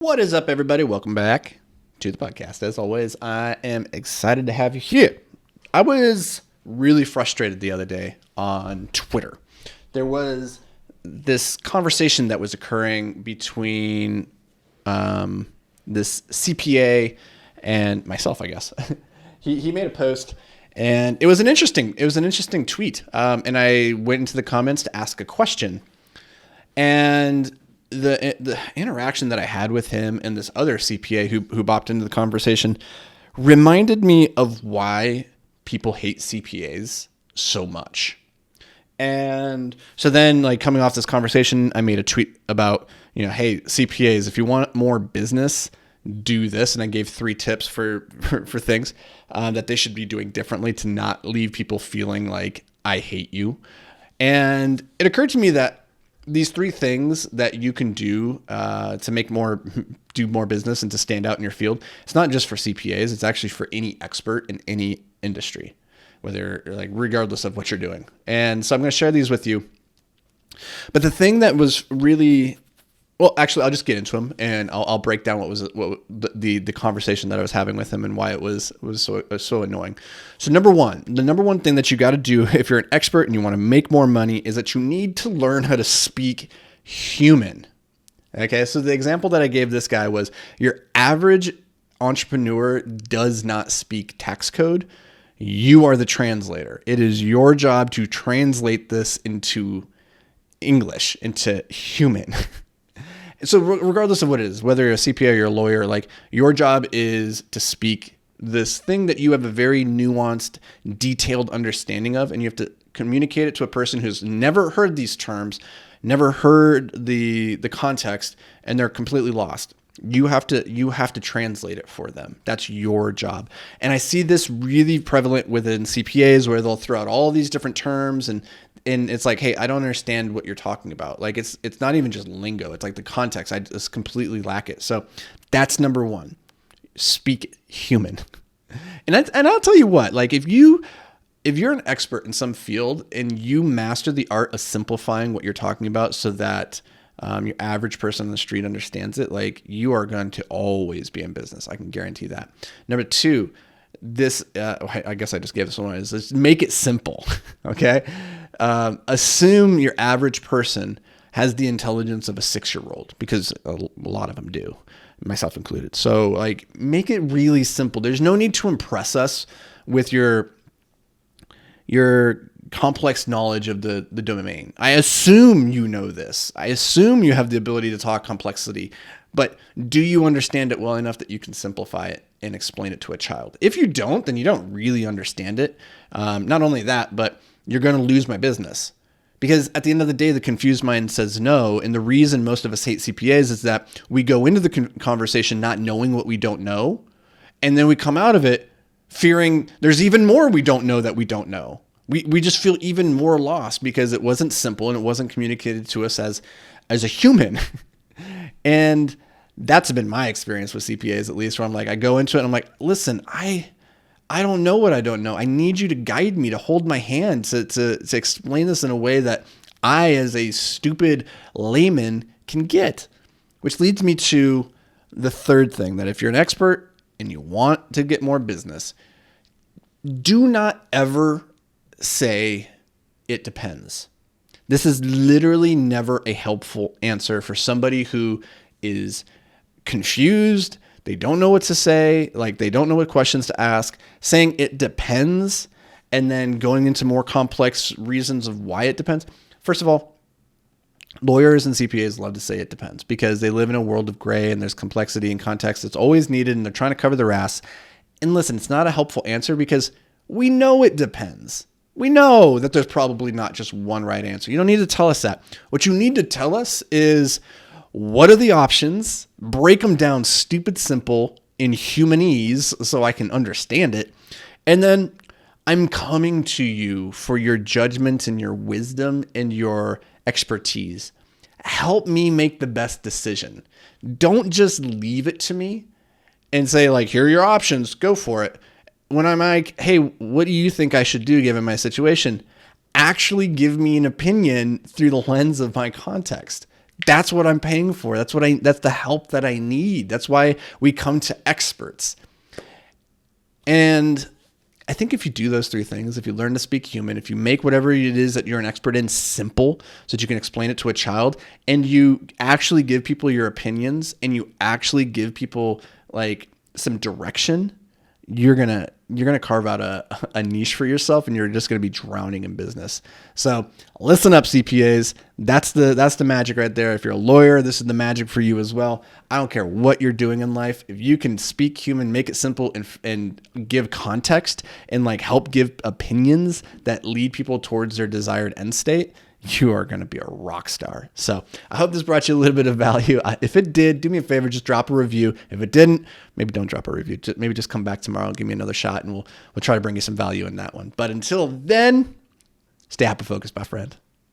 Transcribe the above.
What is up, everybody? Welcome back to the podcast. As always, I am excited to have you here. I was really frustrated the other day on Twitter. There was this conversation that was occurring between this CPA and myself, I guess. He made a post, and it was an interesting tweet. And I went into the comments to ask a question, and the interaction that I had with him and this other CPA who bopped into the conversation reminded me of why people hate CPAs so much. And so then, like, coming off this conversation, I made a tweet about, hey, CPAs, if you want more business, do this. And I gave 3 tips for things that they should be doing differently to not leave people feeling like I hate you. And it occurred to me that these 3 things that you can do to do more business and to stand out in your field, it's not just for CPAs. It's actually for any expert in any industry, regardless of what you're doing. And so I'm going to share these with you. But the thing that was really, well, actually, I'll just get into them and I'll break down what the conversation that I was having with him and why it was so annoying. So the number one thing that you got to do if you're an expert and you want to make more money is that you need to learn how to speak human. Okay, so the example that I gave this guy was your average entrepreneur does not speak tax code. You are the translator. It is your job to translate this into English, into human. So regardless of what it is, whether you're a CPA or you're a lawyer, like, your job is to speak this thing that you have a very nuanced, detailed understanding of, and you have to communicate it to a person who's never heard these terms, never heard the context, and they're completely lost. You have to translate it for them. That's your job. And I see this really prevalent within CPAs where they'll throw out all these different terms and it's like, hey, I don't understand what you're talking about. Like, it's not even just lingo. It's like the context. I just completely lack it. So that's number 1. Speak human. And I'll tell you what, like, if you're an expert in some field and you master the art of simplifying what you're talking about so that your average person on the street understands it, like, you are going to always be in business. I can guarantee that. Number 2, this, I guess I just gave this one, is let's make it simple. Okay. Assume your average person has the intelligence of a 6-year-old, because a lot of them do, myself included. So, like, make it really simple. There's no need to impress us with your complex knowledge of the domain. I assume you know this. I assume you have the ability to talk complexity, but do you understand it well enough that you can simplify it and explain it to a child? If you don't, then you don't really understand it. Not only that, but you're going to lose my business, because at the end of the day, the confused mind says no. And the reason most of us hate CPAs is that we go into the conversation not knowing what we don't know. And then we come out of it fearing there's even more we don't know that we don't know. We just feel even more lost because it wasn't simple and it wasn't communicated to us as a human. And that's been my experience with CPAs, at least, where I'm like, I go into it and I'm like, listen, I don't know what I don't know. I need you to guide me, to hold my hand, to explain this in a way that I, as a stupid layman, can get. Which leads me to the third thing, that if you're an expert and you want to get more business, do not ever say it depends. This is literally never a helpful answer for somebody who is confused. They don't know what to say. Like, they don't know what questions to ask. Saying it depends and then going into more complex reasons of why it depends. First of all, lawyers and CPAs love to say it depends because they live in a world of gray and there's complexity and context that's always needed, and they're trying to cover their ass. And listen, it's not a helpful answer because we know it depends. We know that there's probably not just one right answer. You don't need to tell us that. What you need to tell us is, what are the options? Break them down stupid simple in humanese so I can understand it. And then I'm coming to you for your judgment and your wisdom and your expertise. Help me make the best decision. Don't just leave it to me and say, like, here are your options, go for it. When I'm like, hey, what do you think I should do given my situation? Actually give me an opinion through the lens of my context. That's what I'm paying for. That's the help that I need. That's why we come to experts. And I think if you do those three things, if you learn to speak human, if you make whatever it is that you're an expert in simple so that you can explain it to a child, and you actually give people your opinions, and you actually give people like some direction, you're gonna carve out a niche for yourself, and you're just gonna be drowning in business. So listen up, CPAs. That's the magic right there. If you're a lawyer, this is the magic for you as well. I don't care what you're doing in life. If you can speak human, make it simple, and give context, and like help give opinions that lead people towards their desired end state, you are going to be a rock star. So I hope this brought you a little bit of value. If it did, do me a favor, just drop a review. If it didn't, maybe don't drop a review. Maybe just come back tomorrow and give me another shot, and we'll try to bring you some value in that one. But until then, stay hyper-focused, my friend.